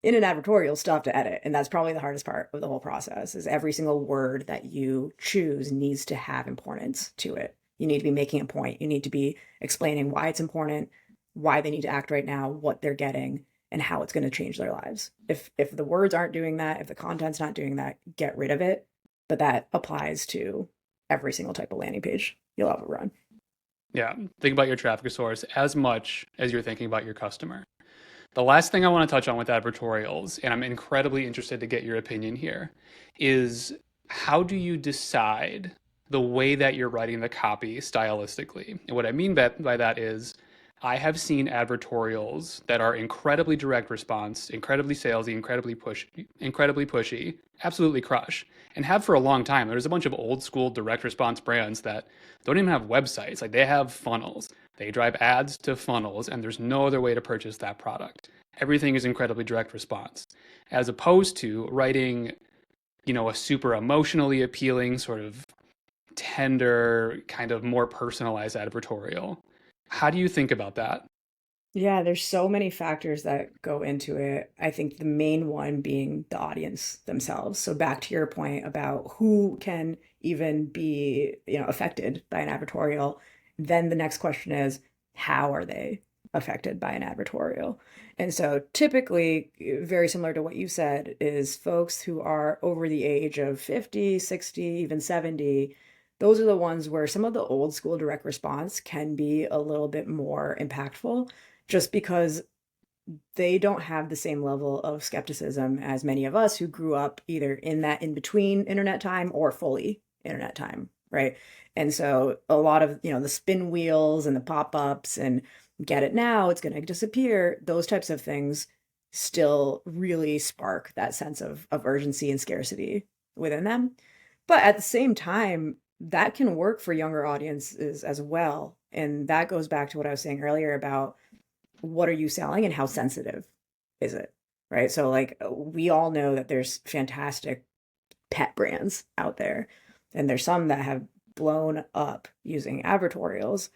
In an advertorial, still have to edit, and that's probably the hardest part of the whole process. Is every single word that you choose needs to have importance to it. You need to be making a point. You need to be explaining why it's important, why they need to act right now, what they're getting, and how it's going to change their lives. If the words aren't doing that, if the content's not doing that, get rid of it. But that applies to every single type of landing page you'll ever run. Yeah, think about your traffic source as much as you're thinking about your customer. The last thing I want to touch on with advertorials, and I'm incredibly interested to get your opinion here, is how do you decide the way that you're writing the copy stylistically? And what I mean by that is I have seen advertorials that are incredibly direct response, incredibly salesy, incredibly pushy, absolutely crush, and have for a long time. There's a bunch of old school direct response brands that don't even have websites. Like they have funnels. They drive ads to funnels, and there's no other way to purchase that product. Everything is incredibly direct response, as opposed to writing, a super emotionally appealing, sort of tender, kind of more personalized advertorial. How do you think about that? Yeah, there's so many factors that go into it. I think the main one being the audience themselves. So back to your point about who can even be, affected by an advertorial, then the next question is, how are they affected by an advertorial? And so typically, very similar to what you said, is folks who are over the age of 50, 60, even 70. Those are the ones where some of the old school direct response can be a little bit more impactful just because they don't have the same level of skepticism as many of us who grew up either in that in between internet time or fully internet time, right? And so a lot of, the spin wheels and the pop-ups and get it now, it's going to disappear, those types of things still really spark that sense of urgency and scarcity within them. But at the same time, that can work for younger audiences as well. And that goes back to what I was saying earlier about what are you selling and how sensitive is it, right? So like we all know that there's fantastic pet brands out there, and there's some that have blown up using advertorials,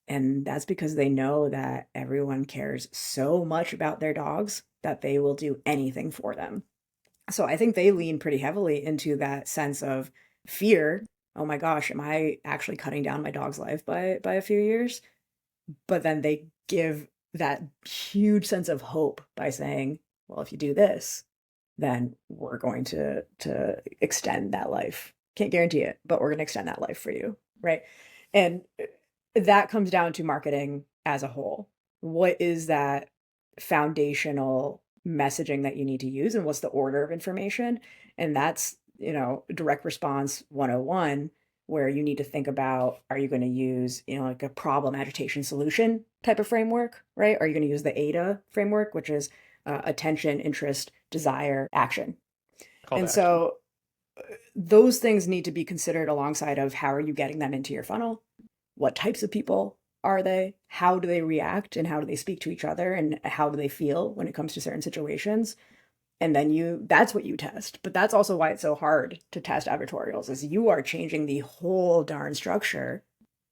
and that's because they know that everyone cares so much about their dogs that they will do anything for them. So I think they lean pretty heavily into that sense of fear. Oh my gosh, am I actually cutting down my dog's life by a few years? But then they give that huge sense of hope by saying, well, if you do this, then we're going to extend that life. Can't guarantee it, but we're going to extend that life for you, right? And that comes down to marketing as a whole. What is that foundational messaging that you need to use, and what's the order of information? And that's, direct response 101, where you need to think about, are you going to use, like a problem, agitation, solution type of framework, right? Are you going to use the AIDA framework, which is attention, interest, desire, action? Call to And action. so those things need to be considered alongside of how are you getting them into your funnel? What types of people are they? How do they react and how do they speak to each other and how do they feel when it comes to certain situations? And then that's what you test. But that's also why it's so hard to test advertorials, is you are changing the whole darn structure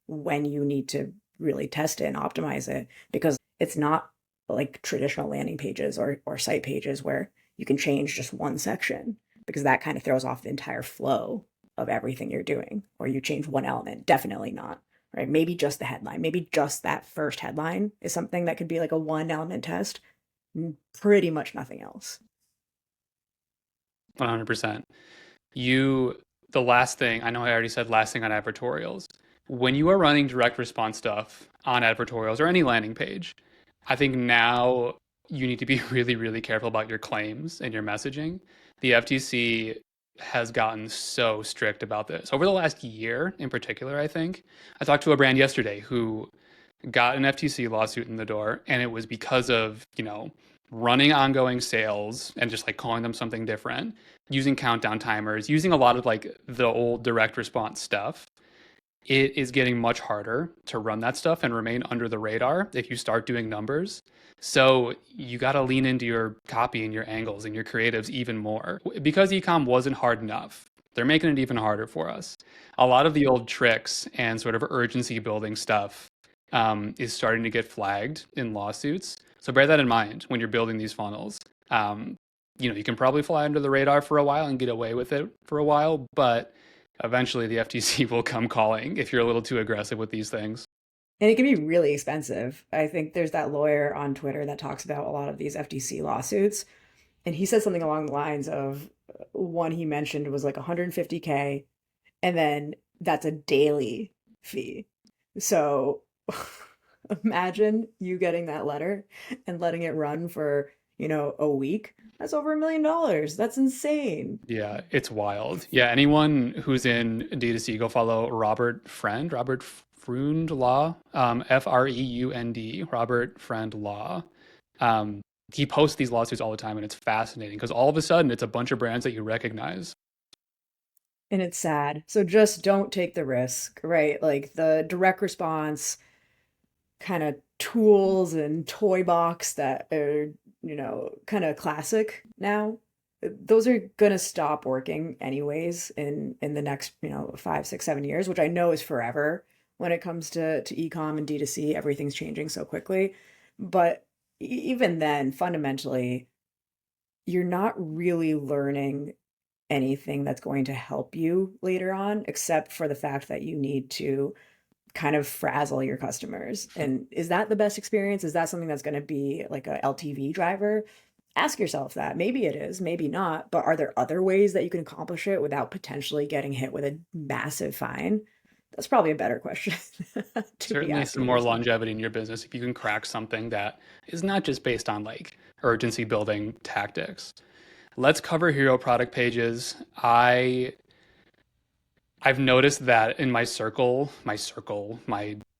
when you need to really test it and optimize it, because it's not like traditional landing pages or site pages where you can change just one section, because that kind of throws off the entire flow of everything you're doing. Or you change one element, definitely not, right? Maybe just the headline, maybe just that first headline is something that could be like a one element test, pretty much nothing else. 100%. The last thing, I know I already said last thing on advertorials. When you are running direct response stuff on advertorials or any landing page, I think now you need to be really, really careful about your claims and your messaging. The FTC has gotten so strict about this over the last year in particular, I think. I talked to a brand yesterday who got an FTC lawsuit in the door, and it was because of, running ongoing sales and just like calling them something different, using countdown timers, using a lot of like the old direct response stuff. It is getting much harder to run that stuff and remain under the radar if you start doing numbers. So you got to lean into your copy and your angles and your creatives even more. Because ecom wasn't hard enough, they're making it even harder for us. A lot of the old tricks and sort of urgency building stuff is starting to get flagged in lawsuits. So bear that in mind when you're building these funnels. You can probably fly under the radar for a while and get away with it for a while, but eventually the FTC will come calling if you're a little too aggressive with these things. And it can be really expensive. I think there's that lawyer on Twitter that talks about a lot of these FTC lawsuits. And he said something along the lines of one he mentioned was like 150K, and then that's a daily fee. So imagine you getting that letter and letting it run for, a week. That's over $1 million. That's insane. Yeah, it's wild. Yeah, anyone who's in D2C, go follow Robert Freund Law, Freund, Robert Friend Law. He posts these lawsuits all the time, and it's fascinating because all of a sudden it's a bunch of brands that you recognize. And it's sad. So just don't take the risk, right? Like the direct response kind of tools and toy box that are, kind of classic now. Those are gonna stop working anyways in the next, 5, 6, 7 years, which I know is forever when it comes to ecom and D2C. Everything's changing so quickly. But even then, fundamentally, you're not really learning anything that's going to help you later on, except for the fact that you need to kind of frazzle your customers. And is that the best experience? Is that something that's going to be like a LTV driver? Ask yourself that. Maybe it is, maybe not. But are there other ways that you can accomplish it without potentially getting hit with a massive fine? That's probably a better question to be Certainly some asking more yourself. longevity in your business if you can crack something that is not just based on like urgency building tactics. Let's cover hero product pages. I've noticed that in my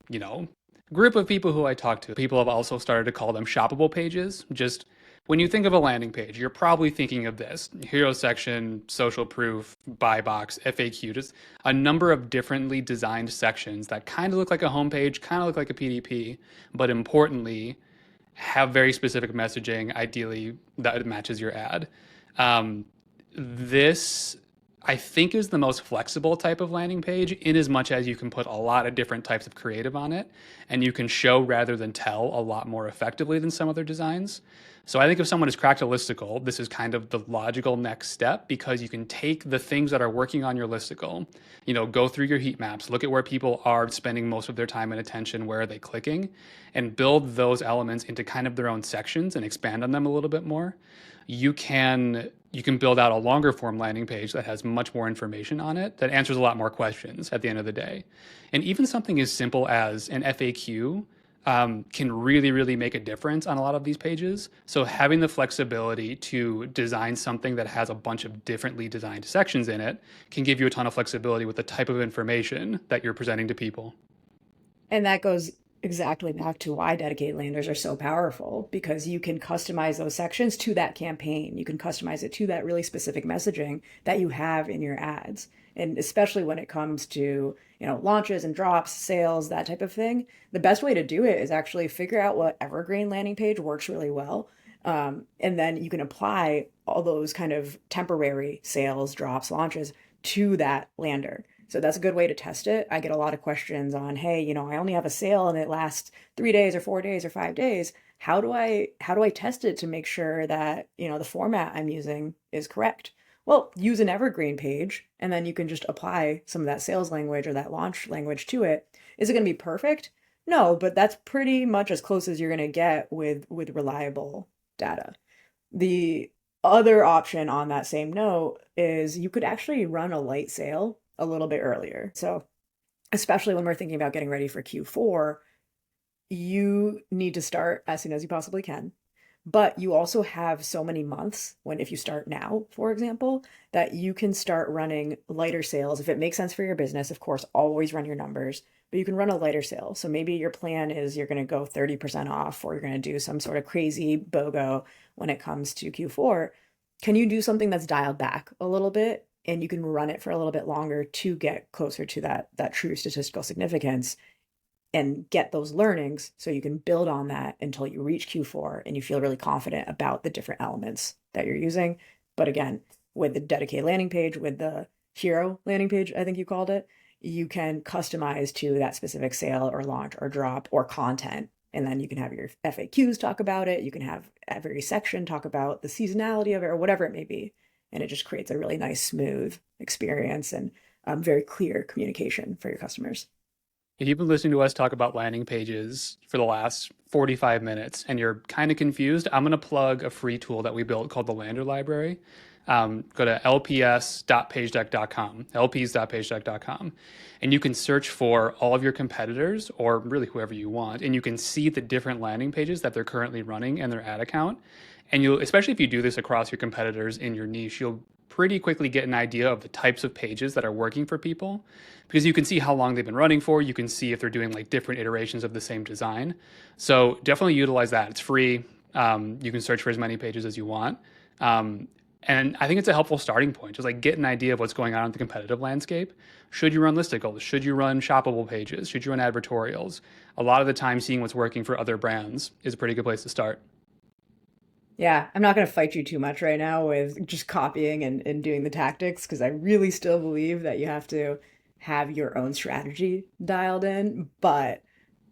you know, group of people who I talk to, people have also started to call them shoppable pages. Just when you think of a landing page, you're probably thinking of this hero section, social proof, buy box, FAQ, just a number of differently designed sections that kind of look like a homepage, kind of look like a PDP, but importantly, have very specific messaging, ideally that matches your ad. This I think is the most flexible type of landing page in as much as you can put a lot of different types of creative on it and you can show rather than tell a lot more effectively than some other designs. So I think if someone has cracked a listicle, this is kind of the logical next step because you can take the things that are working on your listicle, go through your heat maps, look at where people are spending most of their time and attention, where are they clicking, and build those elements into kind of their own sections and expand on them a little bit more. You can build out a longer form landing page that has much more information on it that answers a lot more questions at the end of the day. And even something as simple as an FAQ can really, really make a difference on a lot of these pages. So having the flexibility to design something that has a bunch of differently designed sections in it can give you a ton of flexibility with the type of information that you're presenting to people. And that goes exactly back to why dedicated landers are so powerful because you can customize those sections to that campaign. You can customize it to that really specific messaging that you have in your ads. And especially when it comes to, launches and drops, sales, that type of thing, the best way to do it is actually figure out what evergreen landing page works really well. And then you can apply all those kind of temporary sales, drops, launches to that lander. So that's a good way to test it. I get a lot of questions on, hey, I only have a sale and it lasts 3 days or 4 days or 5 days. How do I test it to make sure that, the format I'm using is correct? Well, use an evergreen page and then you can just apply some of that sales language or that launch language to it. Is it going to be perfect? No, but that's pretty much as close as you're going to get with reliable data. The other option on that same note is you could actually run a light sale a little bit earlier. So, especially when we're thinking about getting ready for Q4, you need to start as soon as you possibly can. But you also have so many months when, if you start now, for example, that you can start running lighter sales. If it makes sense for your business, of course, always run your numbers, but you can run a lighter sale. So maybe your plan is you're going to go 30% off, or you're going to do some sort of crazy BOGO when it comes to Q4. Can you do something that's dialed back a little bit and you can run it for a little bit longer to get closer to that true statistical significance and get those learnings so you can build on that until you reach Q4 and you feel really confident about the different elements that you're using. But again, with the dedicated landing page, with the hero landing page, I think you called it, you can customize to that specific sale or launch or drop or content. And then you can have your FAQs talk about it. You can have every section talk about the seasonality of it or whatever it may be. And it just creates a really nice, smooth experience and very clear communication for your customers. If you've been listening to us talk about landing pages for the last 45 minutes and you're kind of confused, I'm going to plug a free tool that we built called the Lander Library. Go to lps.pagedeck.com, lps.pagedeck.com, and you can search for all of your competitors or really whoever you want, and you can see the different landing pages that they're currently running and their ad account. And you'll, especially if you do this across your competitors in your niche, you'll pretty quickly get an idea of the types of pages that are working for people because you can see how long they've been running for. You can see if they're doing like different iterations of the same design. So definitely utilize that. It's free. You can search for as many pages as you want. And I think it's a helpful starting point, just like get an idea of what's going on in the competitive landscape. Should you run listicles? Should you run shoppable pages? Should you run advertorials? A lot of the time, seeing what's working for other brands is a pretty good place to start. Yeah, I'm not going to fight you too much right now with just copying and doing the tactics because I really still believe that you have to have your own strategy dialed in. But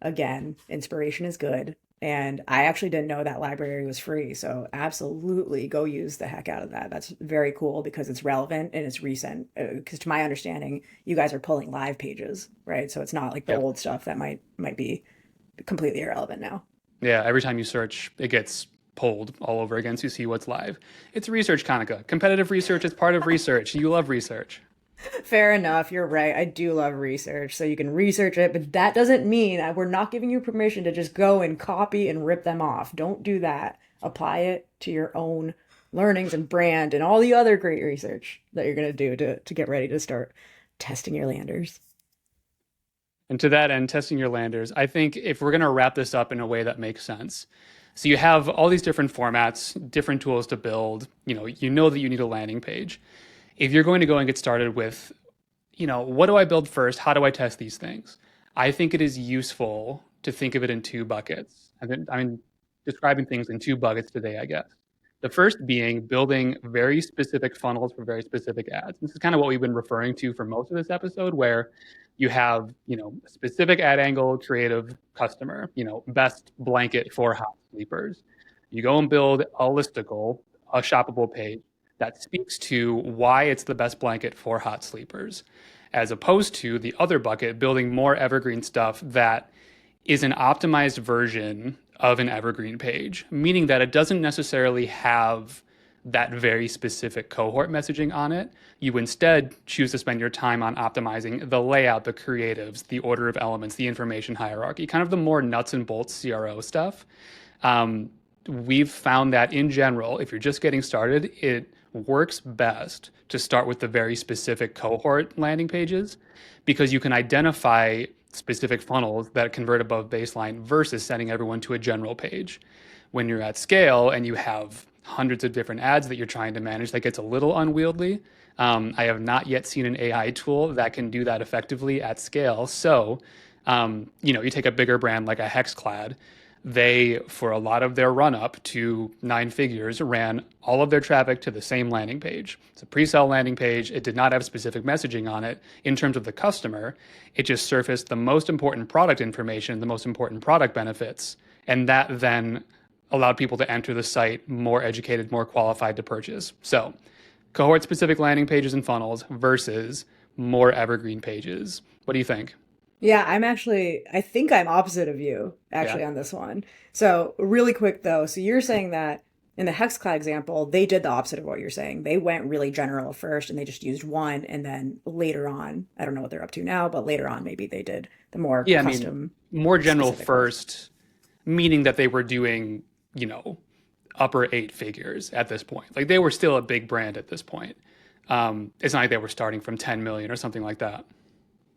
again, inspiration is good. And I actually didn't know that library was free. So absolutely go use the heck out of that. That's very cool because it's relevant and it's recent. Because to my understanding, you guys are pulling live pages, right? So it's not like the Yep. old stuff that might be completely irrelevant now. Yeah, every time you search, it gets pulled all over again so you see what's live. It's research, Kanika. Competitive research is part of research. You love research. Fair enough. You're right. I do love research, so you can research it, but that doesn't mean we're not giving you permission to just go and copy and rip them off. Don't do that. Apply it to your own learnings and brand and all the other great research that you're going to do to get ready to start testing your landers. And to that end, testing your landers, I think if we're going to wrap this up in a way that makes sense. So you have all these different formats, different tools to build. You know that you need a landing page. If you're going to go and get started with, what do I build first? How do I test these things? I think it is useful to think of it in two buckets. I'm describing things in two buckets today, I guess. The first being building very specific funnels for very specific ads. This is kind of what we've been referring to for most of this episode, where you have, a specific ad angle, creative customer, best blanket for hot sleepers. You go and build a listicle, a shoppable page that speaks to why it's the best blanket for hot sleepers, as opposed to the other bucket, building more evergreen stuff that is an optimized version of an evergreen page, meaning that it doesn't necessarily have that very specific cohort messaging on it. You instead choose to spend your time on optimizing the layout, the creatives, the order of elements, the information hierarchy, kind of the more nuts and bolts CRO stuff. We've found that in general, if you're just getting started, it works best to start with the very specific cohort landing pages because you can identify specific funnels that convert above baseline versus sending everyone to a general page. When you're at scale and you have hundreds of different ads that you're trying to manage, that gets a little unwieldy. I have not yet seen an AI tool that can do that effectively at scale. So, you take a bigger brand like a Hexclad. They, for a lot of their run up to nine figures, ran all of their traffic to the same landing page. It's a pre-sale landing page. It did not have specific messaging on it in terms of the customer. It just surfaced the most important product information, the most important product benefits. And that then allowed people to enter the site more educated, more qualified to purchase. So cohort specific landing pages and funnels versus more evergreen pages. What do you think? Yeah, I think I'm opposite of you Yeah. actually on this one. So, really quick though, so you're saying that in the Hexclad example, they did the opposite of what you're saying. They went really general first and they just used one, and then later on, I don't know what they're up to now, but later on, maybe they did the more Yeah, I mean, custom more general specific ones. first, meaning that they were doing, you know, upper eight figures at this point. Like they were still a big brand at this point. It's not like they were starting from 10 million or something like that.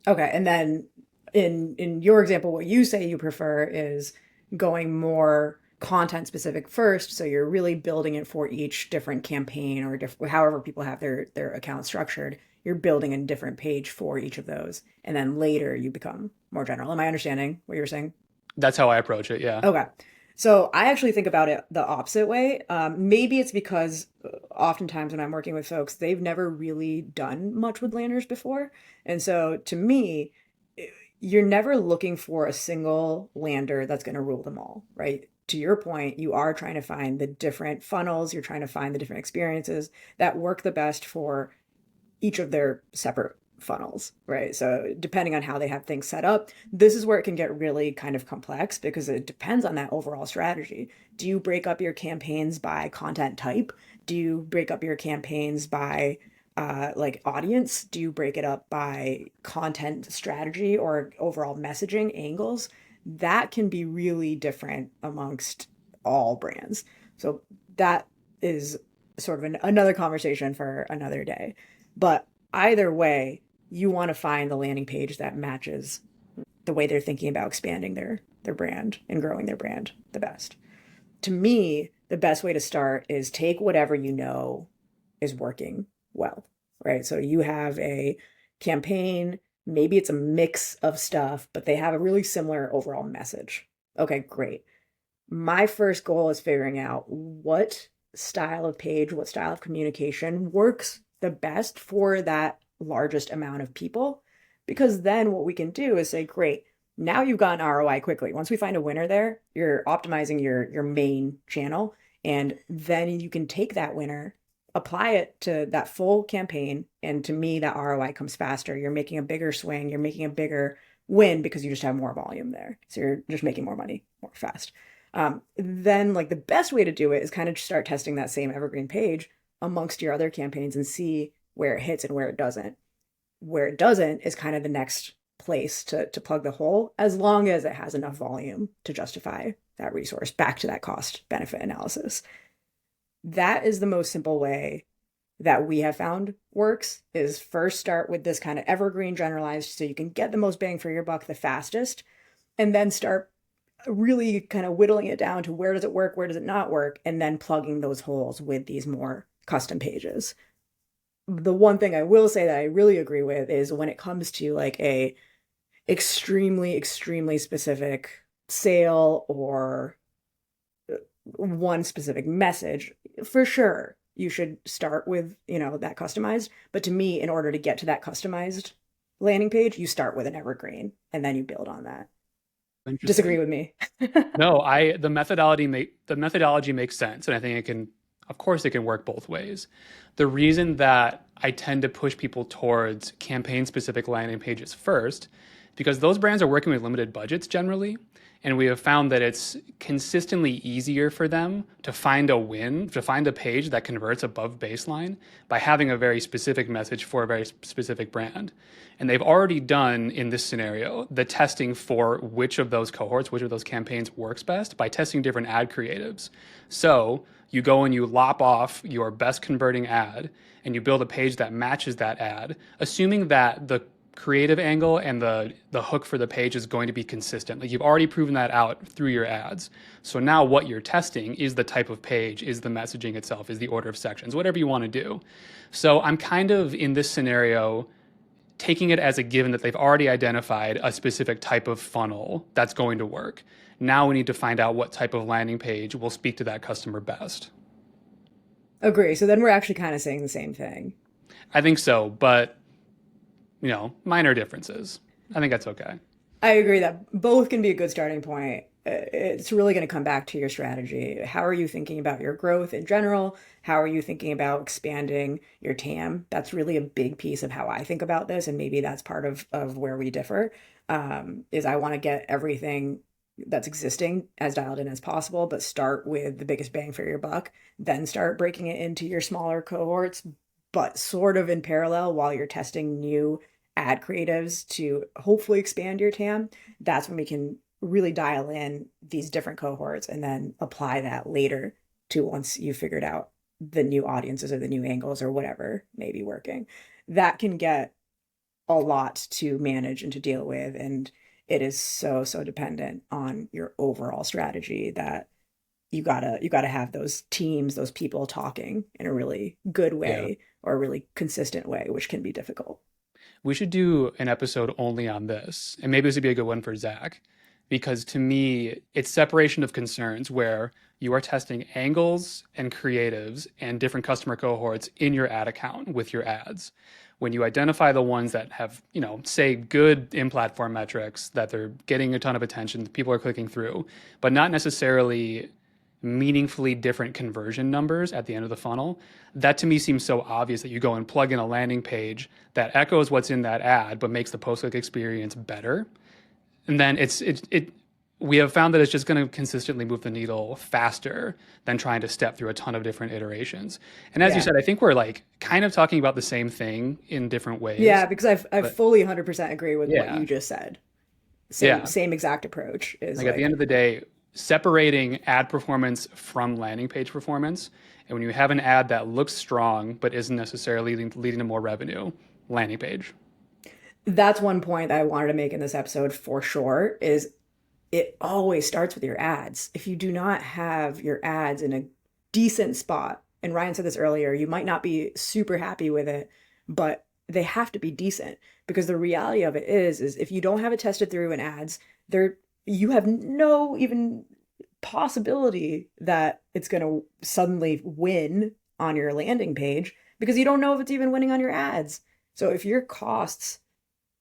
Okay, and then in your example, what you say you prefer is going more content specific first, so you're really building it for each different campaign or however people have their account structured. You're building a different page for each of those, and then later you become more general. Am I understanding what you're saying? That's how I approach it. Yeah. Okay. So I actually think about it the opposite way. Maybe it's because oftentimes when I'm working with folks, they've never really done much with lanners before. And so to me, you're never looking for a single lander that's going to rule them all, right? To your point, you are trying to find the different funnels, you're trying to find the different experiences that work the best for each of their separate funnels, right? So depending on how they have things set up, this is where it can get really kind of complex because it depends on that overall strategy. Do you break up your campaigns by content type? Do you break up your campaigns by like audience? Do you break it up by content strategy or overall messaging angles? That can be really different amongst all brands. So that is sort of another conversation for another day. But either way, you want to find the landing page that matches the way they're thinking about expanding their brand and growing their brand the best. To me, the best way to start is take whatever you know is working well, right? So you have a campaign, maybe it's a mix of stuff, but they have a really similar overall message. Okay, great. My first goal is figuring out what style of page, what style of communication works the best for that largest amount of people. Because then what we can do is say, great, now you've got an ROI quickly. Once we find a winner there, you're optimizing your main channel. And then you can take that winner, apply it to that full campaign. And to me, that ROI comes faster. You're making a bigger swing, you're making a bigger win because you just have more volume there. So you're just making more money more fast. Then like the best way to do it is kind of just start testing that same evergreen page amongst your other campaigns and see where it hits and where it doesn't. Where it doesn't is kind of the next place to plug the hole, as long as it has enough volume to justify that resource back to that cost benefit analysis. That is the most simple way that we have found works, is first start with this kind of evergreen generalized so you can get the most bang for your buck the fastest, and then start really kind of whittling it down to where does it work, where does it not work, and then plugging those holes with these more custom pages. The one thing I will say that I really agree with is when it comes to like a extremely specific sale or one specific message, for sure you should start with, that customized. But to me, in order to get to that customized landing page, you start with an evergreen and then you build on that. Disagree Interesting. with me? No, the methodology makes sense, and I think it can, of course, it can work both ways. The reason that I tend to push people towards campaign specific landing pages first, because those brands are working with limited budgets generally, and we have found that it's consistently easier for them to find a win, to find a page that converts above baseline by having a very specific message for a very specific brand. And they've already done, in this scenario, the testing for which of those cohorts, which of those campaigns works best by testing different ad creatives. So you go and you lop off your best converting ad and you build a page that matches that ad, assuming that the creative angle and the hook for the page is going to be consistent. Like you've already proven that out through your ads. So now what you're testing is the type of page, is the messaging itself, is the order of sections, whatever you want to do. So I'm kind of in this scenario taking it as a given that they've already identified a specific type of funnel that's going to work. Now we need to find out what type of landing page will speak to that customer best. Agree. So then we're actually kind of saying the same thing. I think so, but minor differences. I think that's okay. I agree that both can be a good starting point. It's really going to come back to your strategy. How are you thinking about your growth in general? How are you thinking about expanding your TAM? That's really a big piece of how I think about this. And maybe that's part of where we differ, is I want to get everything that's existing as dialed in as possible, but start with the biggest bang for your buck, then start breaking it into your smaller cohorts, but sort of in parallel while you're testing new ad creatives to hopefully expand your TAM. That's when we can really dial in these different cohorts and then apply that later to once you figured out the new audiences or the new angles or whatever may be working. That can get a lot to manage and to deal with. And it is so, so dependent on your overall strategy that you gotta have those teams, those people talking in a really good Yeah. way or a really consistent way, which can be difficult. We should do an episode only on this. And maybe this would be a good one for Zach, because to me, it's separation of concerns where you are testing angles and creatives and different customer cohorts in your ad account with your ads. When you identify the ones that have, say good in-platform metrics, that they're getting a ton of attention, people are clicking through, but not necessarily meaningfully different conversion numbers at the end of the funnel. That to me seems so obvious that you go and plug in a landing page that echoes what's in that ad, but makes the post-click experience better. And then we have found that it's just going to consistently move the needle faster than trying to step through a ton of different iterations. And as you Yeah. said, I think we're like kind of talking about the same thing in different ways. Yeah, because I But fully 100% agree with what yeah, you just said. Same yeah. same exact approach is Like at the end like of the day, separating ad performance from landing page performance. And when you have an ad that looks strong but isn't necessarily leading to more revenue, landing page. that's one point that I wanted to make in this episode for sure is it always starts with your ads. If you do not have your ads in a decent spot, and Ryan said this earlier, you might not be super happy with it, but they have to be decent because the reality of it is if you don't have it tested through in ads, there you have no even possibility that it's going to suddenly win on your landing page because you don't know if it's even winning on your ads. So if your costs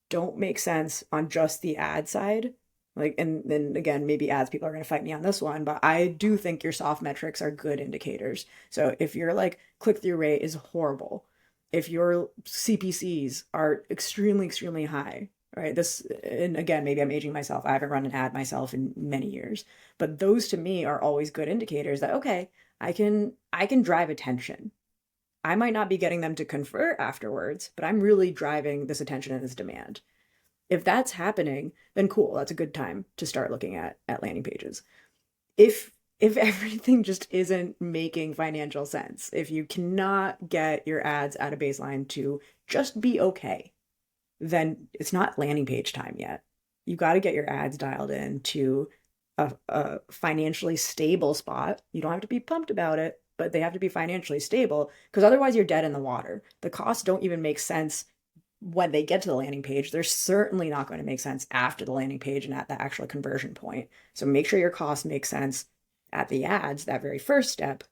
don't make sense on just the ad side, like, and then again, maybe ads people are going to fight me on this one, but I do think your soft metrics are good indicators. So if your like click through rate is horrible, if your CPCs are extremely, extremely high, right? This, and again, maybe I'm aging myself. I haven't run an ad myself in many years, but those to me are always good indicators that, okay, I can drive attention. I might not be getting them to convert afterwards, but I'm really driving this attention and this demand. If that's happening, then cool, that's a good time to start looking at landing pages. If everything just isn't making financial sense, if you cannot get your ads at a baseline to just be okay, then it's not landing page time yet. You got to get your ads dialed in to a financially stable spot. You don't have to be pumped about it, but they have to be financially stable because otherwise you're dead in the water. The costs don't even make sense when they get to the landing page. They're certainly not going to make sense after the landing page and at the actual conversion point. So make sure your costs make sense at the ads, that very first step.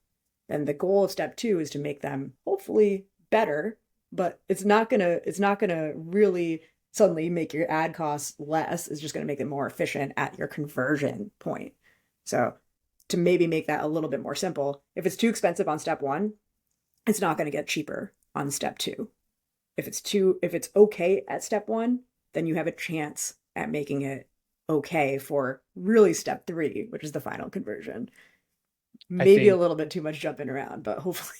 Then the goal of step two is to make them hopefully better, but it's not gonna really suddenly make your ad costs less. It's just going to make it more efficient at your conversion point. So to maybe make that a little bit more simple, if it's too expensive on step one, it's not going to get cheaper on step two. If it's okay at step one, then you have a chance at making it okay for really step three, which is the final conversion. I Maybe a think little bit too much jumping around, but hopefully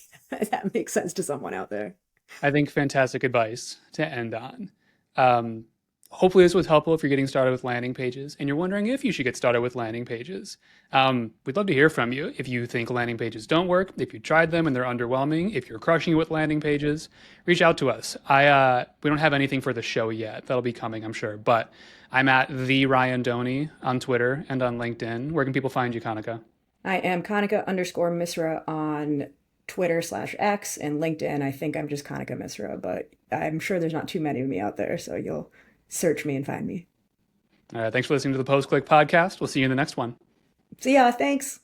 that makes sense to someone out there. I think fantastic advice to end on. Um, Hopefully, this was helpful if you're getting started with landing pages and you're wondering if you should get started with landing pages. We'd love to hear from you if you think landing pages don't work, if you tried them and they're underwhelming, if you're crushing it with landing pages, reach out to us. We don't have anything for the show yet. That'll be coming, I'm sure. But I'm at the Ryan Doney on Twitter and on LinkedIn. Where can people find you, Kanika? I am Kanika_Misra on Twitter/X and LinkedIn. I think I'm just Kanika Misra, but I'm sure there's not too many of me out there, so you'll search me and find me. All right, thanks for listening to the Post Click podcast. We'll see you in the next one. See ya. Thanks.